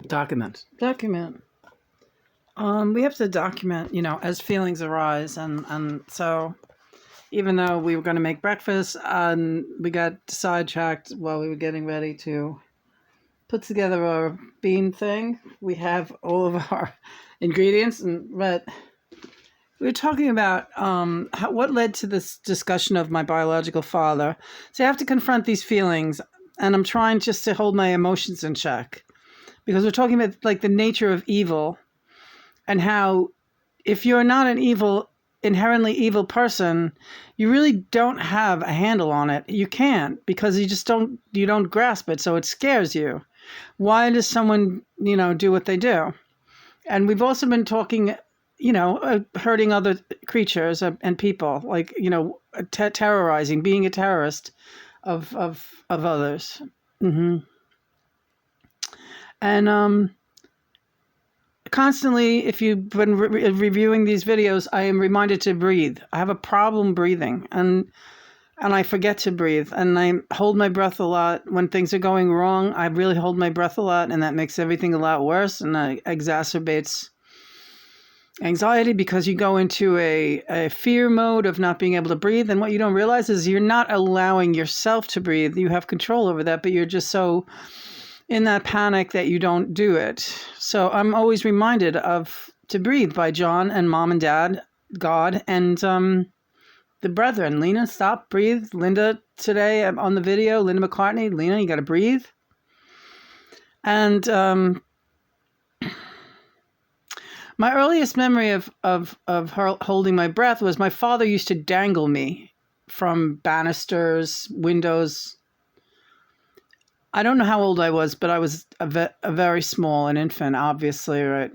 Document. We have to document, as feelings arise, and so even though we were going to make breakfast, we got sidetracked while we were getting ready to put together our bean thing. We have all of our ingredients, but we were talking about what led to this discussion of my biological father. So I have to confront these feelings, and I'm trying just to hold my emotions in check, because we're talking about like the nature of evil, and how if you're not an inherently evil person, you really don't have a handle on it. You can't, because you don't grasp it, so it scares you. Why does someone, do what they do? And we've also been talking, hurting other creatures and people, like, terrorizing, being a terrorist of others. Mm-hmm. And constantly, if you've been reviewing these videos, I am reminded to breathe. I have a problem breathing, and I forget to breathe, and I hold my breath a lot. When things are going wrong, I really hold my breath a lot, and that makes everything a lot worse, and exacerbates anxiety, because you go into a fear mode of not being able to breathe, and what you don't realize is you're not allowing yourself to breathe. You have control over that, but you're just so in that panic that you don't do it. So I'm always reminded to breathe by John and Mom and Dad, God, and the brethren. Lena, stop, breathe. Linda, today on the video, Linda McCartney, Lena, you got to breathe. And my earliest memory of her holding my breath was my father used to dangle me from banisters, windows. I don't know how old I was, but I was a very small, an infant, obviously, right?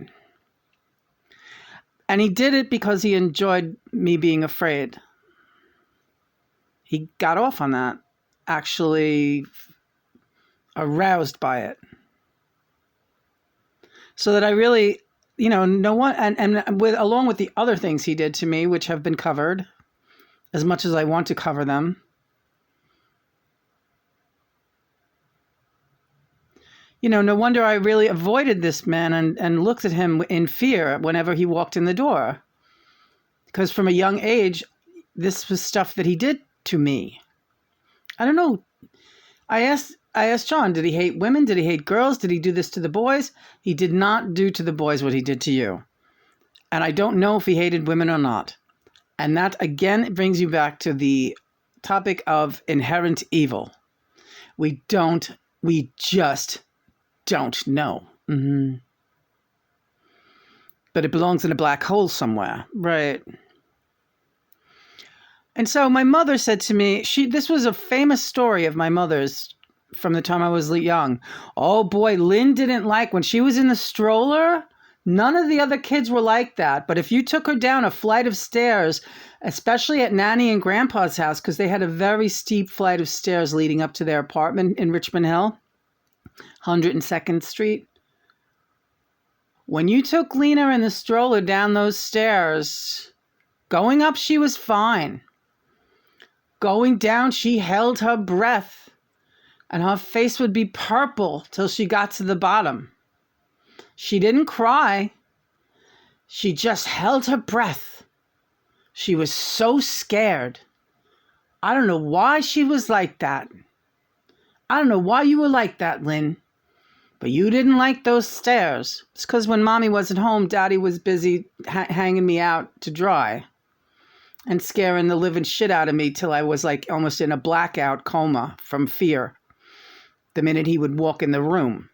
And he did it because he enjoyed me being afraid. He got off on that, actually aroused by it. So that I really, no one, and along with the other things he did to me, which have been covered, as much as I want to cover them, no wonder I really avoided this man and looked at him in fear whenever he walked in the door. Because from a young age, this was stuff that he did to me. I don't know. I asked John, did he hate women? Did he hate girls? Did he do this to the boys? He did not do to the boys what he did to you. And I don't know if he hated women or not. And that, again, brings you back to the topic of inherent evil. We just don't know. Mm-hmm. But it belongs in a black hole somewhere. Right. And so my mother said to me, this was a famous story of my mother's from the time I was young. Oh boy, Lynn didn't like when she was in the stroller. None of the other kids were like that. But if you took her down a flight of stairs, especially at Nanny and Grandpa's house, because they had a very steep flight of stairs leading up to their apartment in Richmond Hill, 102nd Street. When you took Lena in the stroller down those stairs, going up, she was fine. Going down, she held her breath, and her face would be purple till she got to the bottom. She didn't cry. She just held her breath. She was so scared. I don't know why she was like that. I don't know why you were like that, Lynn. But you didn't like those stairs. It's because when Mommy wasn't home, Daddy was busy hanging me out to dry and scaring the living shit out of me till I was like almost in a blackout coma from fear the minute he would walk in the room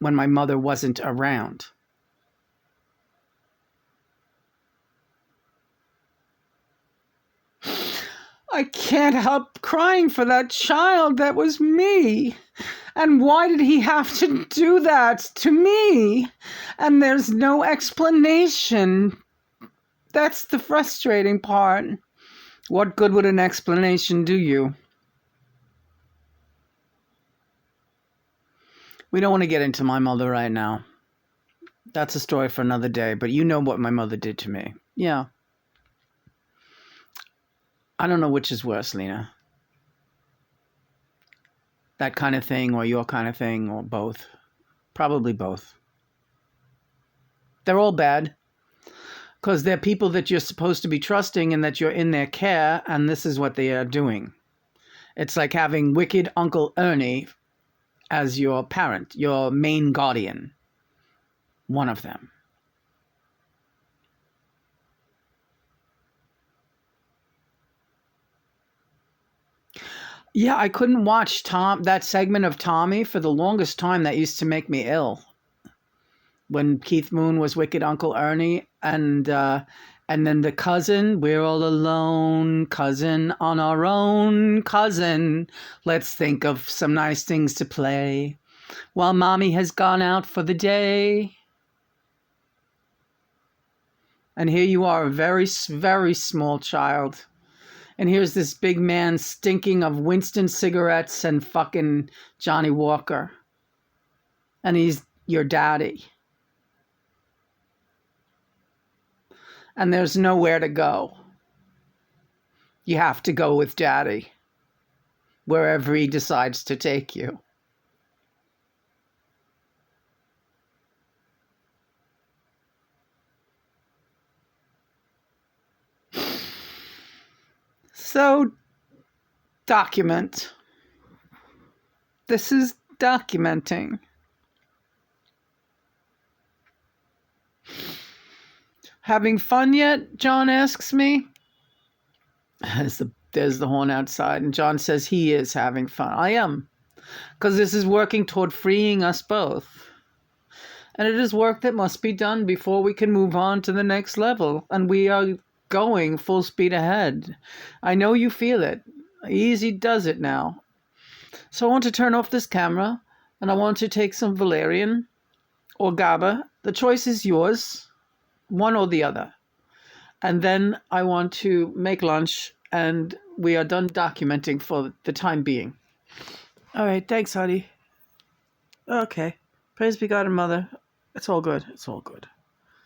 when my mother wasn't around. I can't help crying for that child. That was me. And why did he have to do that to me? And there's no explanation. That's the frustrating part. What good would an explanation do you? We don't want to get into my mother right now. That's a story for another day, but you know what my mother did to me. Yeah. I don't know which is worse, Lena. That kind of thing or your kind of thing or both. Probably both. They're all bad because they're people that you're supposed to be trusting and that you're in their care, and this is what they are doing. It's like having wicked Uncle Ernie as your parent, your main guardian, one of them. Yeah, I couldn't watch that segment of Tommy for the longest time. That used to make me ill. When Keith Moon was Wicked Uncle Ernie, and then the cousin, we're all alone, cousin on our own, cousin. Let's think of some nice things to play while mommy has gone out for the day. And here you are, a very, very small child. And here's this big man stinking of Winston cigarettes and fucking Johnny Walker. And he's your daddy. And there's nowhere to go. You have to go with daddy, wherever he decides to take you. So, document. This is documenting. Having fun yet? John asks me. There's the horn outside, and John says he is having fun. I am, because this is working toward freeing us both. And it is work that must be done before we can move on to the next level. And we are going full speed ahead. I know you feel it. Easy does it now. So I want to turn off this camera, and I want to take some valerian or GABA. The choice is yours, one or the other. And then I want to make lunch, and we are done documenting for the time being. All right, thanks, honey. Okay. Praise be God and Mother. It's all good. It's all good.